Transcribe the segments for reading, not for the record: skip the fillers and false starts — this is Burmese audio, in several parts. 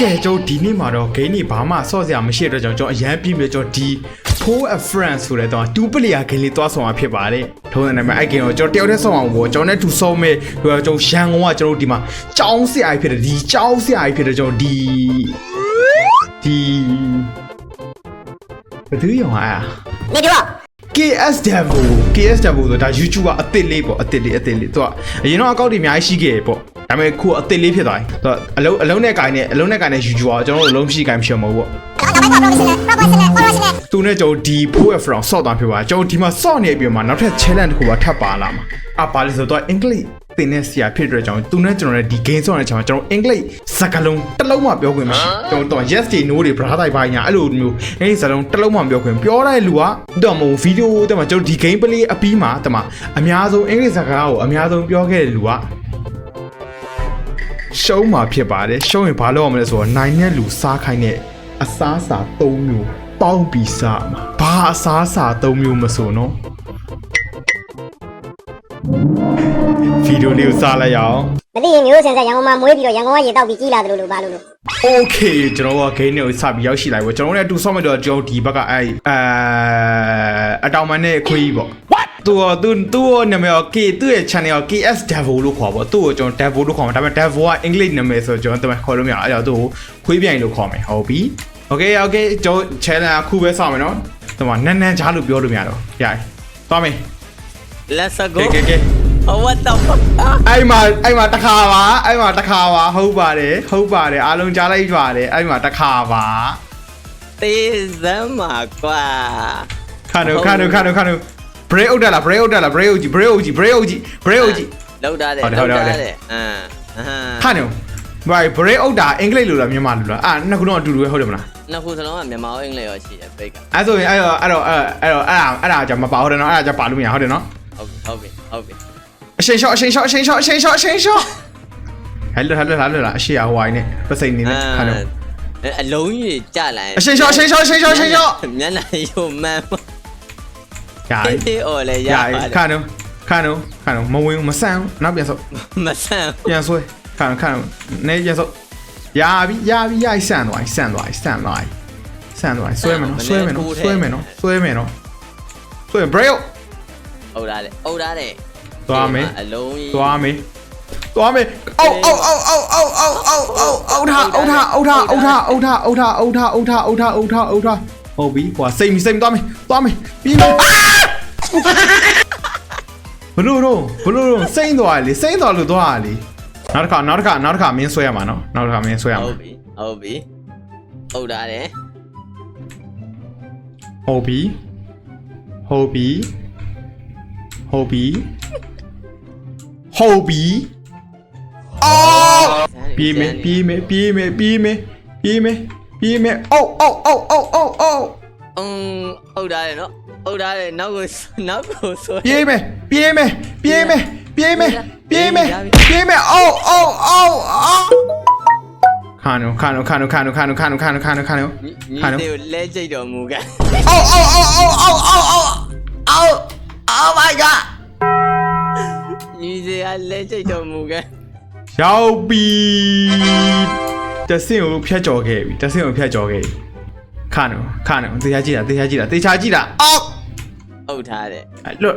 ကဲကျွန်တော်ဒီနေ့မှာတော့ဂိမ်းနေဘာမှဆော့စရာမရှိတဲ့အတွက်ကျွန်တော်အရန်ပြင်းပြီးကျွန်တော်ဒီ Four of Friends ဆိုတဲ့တော့2 player ဂိမ်းလေးတွားဆောင်မှာဖြစ်ပါတယ်ထုံးတဲ့နာမည်အဲ့ဂိမ်းကိုကျွန်တော်တယောက်တည်းဆော့အောင်ပေါ့ကျွန်တော်နဲ့2ဆော့မဲ့ကျွန်တော်ရန်ကုန်ကကျွန်တော်ဒီမှာကြောင်းစရာဖြစ်တယ်ဒီကြောင်းစရာဖြစ်တယ်ကျွန်တော်ဒီဘယ်သူရောအားနေကြပါ KS Devil ဆိုတာဒါ YouTube ကအသစ်လေးပေါ့အသစ်လေးသူကအရင်တော့အကောင့်တွေအများကြီးရှိခဲ့ပေါ့ဒါပေမဲ့ခုအသစ်လေးဖြစ်သွားပြီသူကအလုံးနဲ့ကိုင်းနဲ့ YouTube ကကျွန်တော်တို့အလုံးမရှိကိုင်းဖြစ်မှာပေါ့သူနဲ့ကျွန်တော်ဒီ Four of Friends ဆော့သွားဖြစ်ပါကျွန်တော်ဒီမှာဆော့နေပြီးမှနောက်ထပ် challenge တစ်ခုပါထပ်ပါလာမှာပါလေဆိုတော့အင်္ဂလိပ်သင်တဲ့ဆရာဖြစ်တဲ့ကြောင့်သူနဲ့ကျွန်တော်လည်းဒီ game ဆော့နေတဲ့ချိန်မှာကျွန်တော်အင်္ဂလိပ်စကားလုံးတစ်လုံးမှပြောခွင့်မရှိကျွန်တော် yes တွေ no တွေ brother တွေဘာညာအဲ့လိုမျိုးအဲ့ဒီစကားလုံးတစ်လုံးမှပြောခွင့်ပြောတဲ့လူကတော့မဟုတ်ဗီဒီယိုတက်မှာကျွန်တော်ဒီ game play အပြီးမှာတမအများဆုံးအင်္ဂလိပ်စကားကိုအများဆုံးပြောခဲ့တဲ့လူကရှုံးမှာဖြစ်ပါတယ်ရှုံးရင်ဘာလုပ်ရမလဲဆိုတော့နိုင်တဲ့လူစားခိုင်းတဲ့အစားအစာ၃မျိုးပေါင်းပြီးစားမှာဘာအစားအစာ၃မျိုးမဆိုနော်ဗီဒီယိုလေးကိုစားလိုက်ရအောင်မသိရင်မျိုးစင်ဆက်ရန်ကုန်မှာမွေးပြီးတော့ရန်ကုန်ကရေတောက်ပြီးကြီးလာတယ်လို့ဘာလို့ Okay ကျွန်တော်က game တွေကိုစပြီးရောက်ရှိလိုက်ပေါ့ကျွန်တော်လည်းအတူဆော့မဲ့တော့ကျွန်တော်ဒီဘက်ကအတောင်မန်နဲ့ခွေးကြီးပေါ့သူနာမည်ကသူ့ရဲ့ channel က KS Devil လို့ခေါ်ပေါ့သူ့ကိုကျွန်တော် Devil လို့ခေါ်မှာဒါပေမဲ့ Devil ကအင်္ဂလိပ်နာမည်ဆိုကျွန်တော်တမန်ခေါ်လို့မရအဲ့တော့သူ့ကိုခွေးပြိုင်လို့ခေါ်မယ်ဟုတ်ပြီ Okay ကျွန်တော် channel အခုပဲစမယ်နော်တမန်နန်းချားလို့ပြောလို့မရတော့ရတယ်သွားမယ် Let's go ကဲ Oh what the fuck အဲ့မှာတခါပါဟုတ်ပါတယ်အားလုံးကြားလိုက်ပါတယ်အဲ့မှာတခါပါတေးစမ်းမှာကွာခါနု break out လား break out ကြီးလောက်တာတယ်ခါနု ဘာ break out တာအင်္ဂလိပ်လိုလားမြန်မာလိုလားနှစ်ခုတော့အတူတူပဲဟုတ်တယ်မလားနှစ်ခုစလုံးကမြန်မာအင်္ဂလိပ်ရောရှိတယ် break အဲ့ဆိုရင်အဲ့ဒါကြမပါဟုတ်တယ်နော်အဲ့ဒါကြပါလို့မရဟုတ်တယ်နော်ဟုတ်ပြီအရှိန်ရှော့ဟဲ့လို့လာအရှိရဟိုင်းနဲ့ပစိန်နေနဲ့ခါနုအလုံးကြီးကြလာရင်အရှိန်ရှော့မျက်နှာရုံမှန်ရတယ် အော်လေရပါခါနုမဝင်မဆန်းနောက်ပြန်ဆုပ်မဆန်းပြန်ဆွဲခါနုနေပြန်ဆုပ်ရပြီဆန်းသွားဆွဲမယ်နော်ဆွဲ break ဟုတ်တာလေသွားမယ်အလုံးကြီးသွားမယ်အောက်ဟုတ်ပြီဟိုစိတ်သွားမယ်ပြီးမယ်ဘလို့စိတ်သွားလို့သွားလေနောက်တစ်ခါမင်းဆွဲရမှာနော်ဟုတ်ပြီဟုတ်တာတယ်ဟုတ်ပြီအော်ပြေးမယ်အော်ဟုတ်တာတယ်နော်ဟုတ်တာတယ်နောက်ကိုဆွဲပြေးမယ်အော်ခါနုဒီလဲကြိတ်တော်မူကအော် Oh my god ညီစရာလဲကြိတ်တော်မူကရောက်ပြီတဆင့်ကိုဖျက်ကြော်ခဲ့ပြီခါနုတေချာကြည့်တာအော်ဟုတ်ထားတယ်လော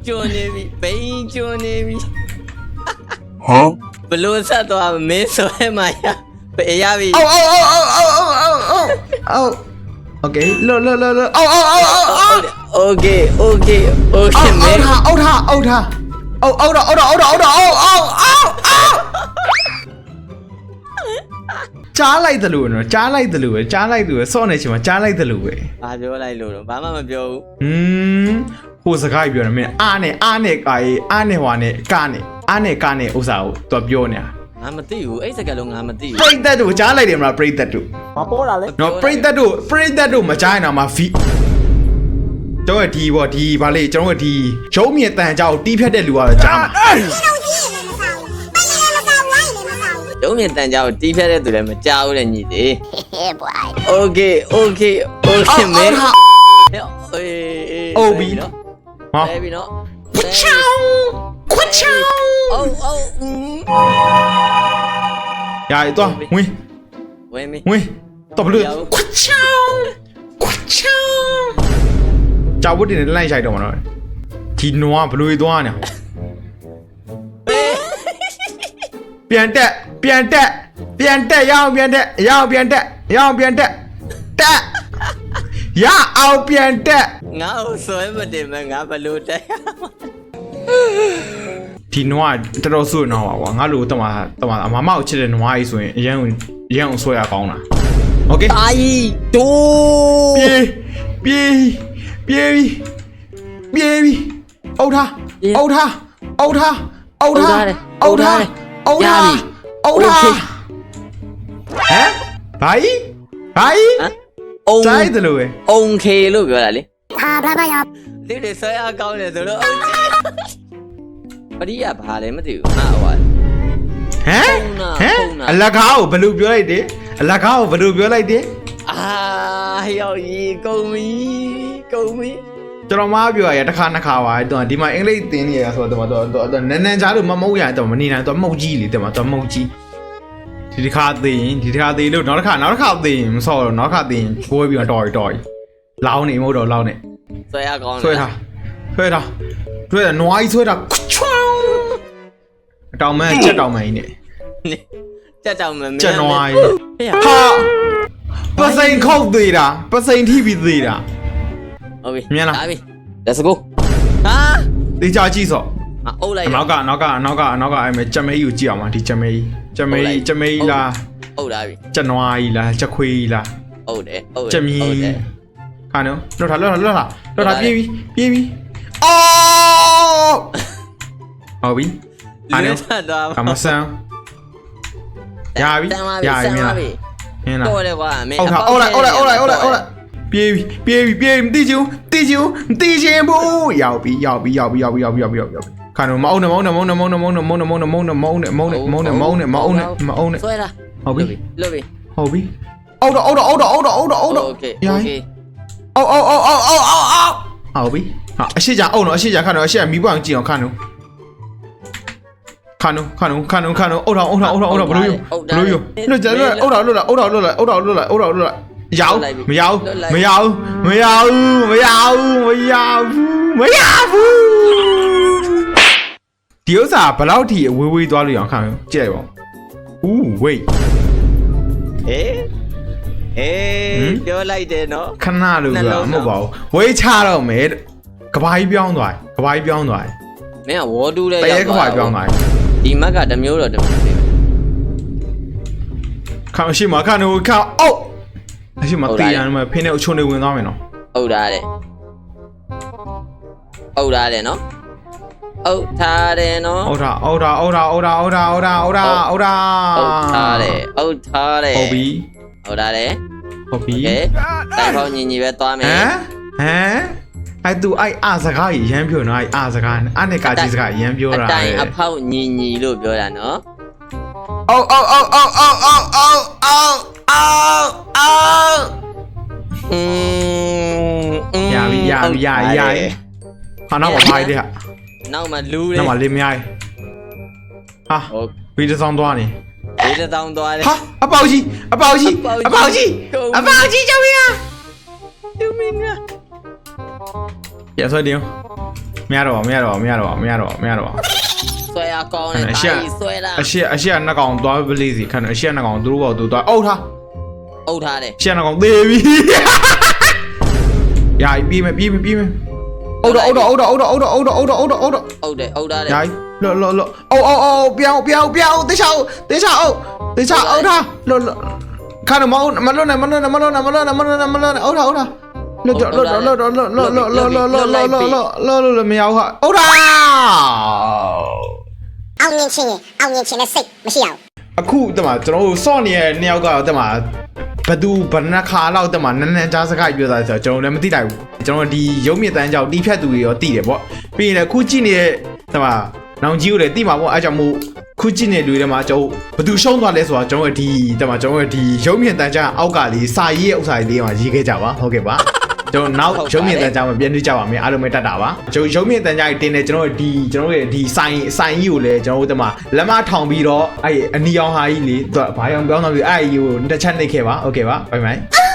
ကျွန်းနေပြီဘိန်းကျွန်းနေပြီဘလို့ဆက်သွားမင်းဆွဲမှာရပြီ Okay โอเคမင်းအောက်ထားကြားလိုက်တယ်လို့နော်ကြားလိုက်တယ်လို့စော့နေချင်မှာကြားလိုက်တယ်လို့ပဲဘာပြောလိုက်လို့တော့ဘာမှမပြောဘူးဟိုစကားပြောနေမင်းအားနဲ့ကာရေးအားနဲ့ဟွာနဲ့ကားနဲ့ဥစားကိုသူပြောနေတာငါမသိဘူးအဲ့စကားလုံးငါမသိဘူးပရိသတ်တို့ကြားလိုက်တယ်မလားပရိသတ်တို့မပေါ်တာလေနော်ပရိသတ်တို့မကြားရင်တော့မှ ကျွန်တော်ဒီပေါ့ဒီဗာလေကျွန်တော်ဒီရုံးမြင်တန်ကြောက်တီးဖြတ်တဲ့လူကတော့ကြားမှာ ရုံးမြင်တန်ကြောင်တီးဖြတ်တဲ့သူလည်းမကြောက်တဲ့ညီသေး Yeah boy Okay မင်းဟုတ်ပြီနော် ဟာ ပဲပြီနော် ခွတ်ချောင်း ရာရီတော့ဝင် ဝင်းမင်း ဝင်တော့ဘလို့ခွတ်ချောင်းကြောက်ဝတ်တင်လိုက်ရိုက်တော့မှာတော့ဒီနွားဘလို့သွားနေပြန်တက်ရအောင်ပြန်တက်ရအောင်ပြန်တက်ရအောင်ပြန်တက် ငါ့ကိုဆွဲမတင်မငါဘလို့တက် ဒီနွားတော်တော်ဆွေးနေပါကွာငါလိုတော့အမမောက်ချစ်တဲ့နွားကြီးဆိုရင်အရန်အောင်ဆွဲရကောင်းတာโอเค အာကြီးတိုး ပြေးအုတ်ထားဟမ်ဘာကြီး အုံ တိုင်းတယ်လို့ပဲ အုံခေလို့ပြောတာလေ ဟာဘာဘာရော ဒီတွေဆွဲရကောင်းတယ်ဆိုတော့ပရိယဘာလဲမသိဘူးဟာဟွာ အလကားကိုဘယ်လိုပြောလိုက်တယ်အာရောက်ကြီးကုန်ပြီကျွန်တော်မပြောရတစ်ခါနှစ်ခါပါတော့ဒီမှာအင်္ဂလိပ်သင်နေရဆိုတော့နန်းကြားလို့မမဟုတ်ရတော့မနေနိုင်တော့မဟုတ်ကြီးလေတဲ့မှာတော့မဟုတ်ကြီးဒီတစ်ခါသိရင်လို့နောက်တစ်ခါသိရင်မဆော့တော့နောက်တစ်ခါသိရင်ကိုယ်ပြီးတော့တော်လောင်းနေမဟုတ်တော့လောင်းနေ ဆွဲရကောင်း ဆွဲထားနွားကြီးဆွဲတာချွန်းအတောင်မန်းကြက်တောင်မန်းကြီးနဲ့ ကြက်တောင်မင်း ကြက်နွားကြီးဟာပစိန်ခောက်သေးတာပစိန်ထိပြီးသေးတာ ဟုတ်ပြီ မြင်လား ဒါပြီ let's go ဟာ တေချာကြည့်စော့ အုပ်လိုက် နောက်ကအဲ့မဲ့ကြက်မဲကြီးကိုကြည့်အောင်ပါဒီကြက်မဲကြီးလား အုပ်လာပြီ ကြက်နွားကြီးလားကြက်ခွေးကြီးလား အုပ်တယ် ကြက်မြင်းခါနော်လွတ်ထားပြေးပြီအော်ဟုတ်ပြီအားနော် သွား ကမဆန်ရပြီမင်းလား တော့လေကွာမင်း အော်လိုက်ပြေးပြီမတိချင်ဘူးရောက်ပြီခါနော်မအုံနဲ့ဆွဲတာ ဟုတ်ပြီ လွတ်ပြီ ဟုတ်ပြီအော်တော့ โอเค ဟုတ်ပြီဟာအရှိကြအုံတော့အရှိကြခါနော်အရှိကမီးပွားကြည့်အောင်ခါနော်အုတ်ထောင်ဘလို့ယူလွတ်ကြလွတ်အုတ်ထောင်လွတ်လာရောက်မရဘူးဒီဥစ္စာဘယ်လောက်ထိဝေးသွားလို့ရအောင်ခံကြည့်လိုက်ပါဦးဝေး ပြောလိုက်တယ်နော် ခဏလို့ပြောမဟုတ်ပါဘူးဝေးချတော့မယ်ကဘာကြီးပြောင်းသွားတယ် မင်းကဝေါ်တူးလဲ တရေကဘာပြောင်းသွားတယ် ဒီမက်ကတစ်မျိုးတော့တစ်မျိုးပဲ ခါရှိမှာခါနိုခါအောက်အရှိမှာတေးရမ်းမှာဖင်းနဲ့အချုံနေဝင်သွားမယ်နော် အုပ်ထားတယ်နော်အုပ်ထားတယ်နော် ဟုတ်ထားဟုတ်ပြီတိုင်ပေါင်းညီပဲသွားမယ် အဲ့သူအဲ့အစကားကြီးရမ်းပြောနော်အဲ့အစကားအဲ့နဲ့ကာကြီးစကားရမ်းပြောတာ အတိုင်အဖောက်ညီလို့ပြောတာနော် အော်ရပြီဟာနောက်မှာဖိုက်တဲ့ဟာ နောက်မှလူးတယ် နောက်မှာလေးမြိုင်းဟာဗီဒီယိုဆောင်သွားနေ ဒီတစ်တောင်းသွားတယ် ဟာအပေါက်ကြီးကြောက်ရတူမင်းက ရဆွဲတယ်မရတော့ ဆွဲရကောင်းတယ်ဆွဲတာ အရှိကနှစ်ကောင်သွားပလေးစီခဏအရှိကနှစ်ကောင်သူတို့ဘောသူသွားအုတ်ထားတယ်ရှက်နှစ်ကောင်သေးပြီရာပြေးမယ်အုတ်တော့ဟုတ်တယ်ရာလောလောအော်ပြောင်းတေချာအုတ်ထားလောခါနမလွတ်နဲ့အုတ်ထားလောမရဘူးဟာအုတ်ထား အောင်မြင်ခြင်းနဲ့စိတ်မရှိအောင် အခုတမကျွန်တော်တို့စော့နေတဲ့နှစ်ယောက်ကတော့တမ ဘသူဘဏ္ဍခါလောက်တက်မှာနန်းနန်းကြားစကားပြောတာဆိုတော့ကျွန်တော်လည်းမသိနိုင်ဘူးကျွန်တော်ဒီရုပ်မြင့်တန်းကြောင့်တီးဖြတ်သူတွေရောသိတယ်ပေါ့ပြီးရင်လည်းခုကြည့်နေတဲ့ဟိုမှာနောင်ကြီးကိုလည်းသိမှာပေါ့အဲကြောင့်မို့ခုကြည့်နေလူတွေမှာကျွန်တော်ဘသူရှုံးသွားလဲဆိုတော့ကျွန်တော်ဒီတက်မှာကျွန်တော်ဒီရုပ်မြင့်တန်းကြောင့်အောက်ကလေးစာရေးရဲ့ဥစ္စာလေးမှာရေးခဲ့ကြပါဟုတ်ကဲ့ပါကျွန်တော်နောက်ရုံးမြင့်တန်းကြမှာပြန်တွေ့ကြပါမယ်အားလုံးပဲတတ်တာပါကျွန်တော်ရုံးမြင့်တန်းကြတင်တယ်ကျွန်တော်ရဲ့ဒီဆိုင်ကြီးကိုလည်းကျွန်တော်တို့တမလက်မထောင်ပြီးတော့အဲ့အနီအောင်ဟာကြီးလေသူကဘာရောင်ပြောင်းသွားပြီးအဲ့ကြီးကိုတစ်ချက်နှိပ်ခဲ့ပါโอเคပါဘိုင်ဘိုင်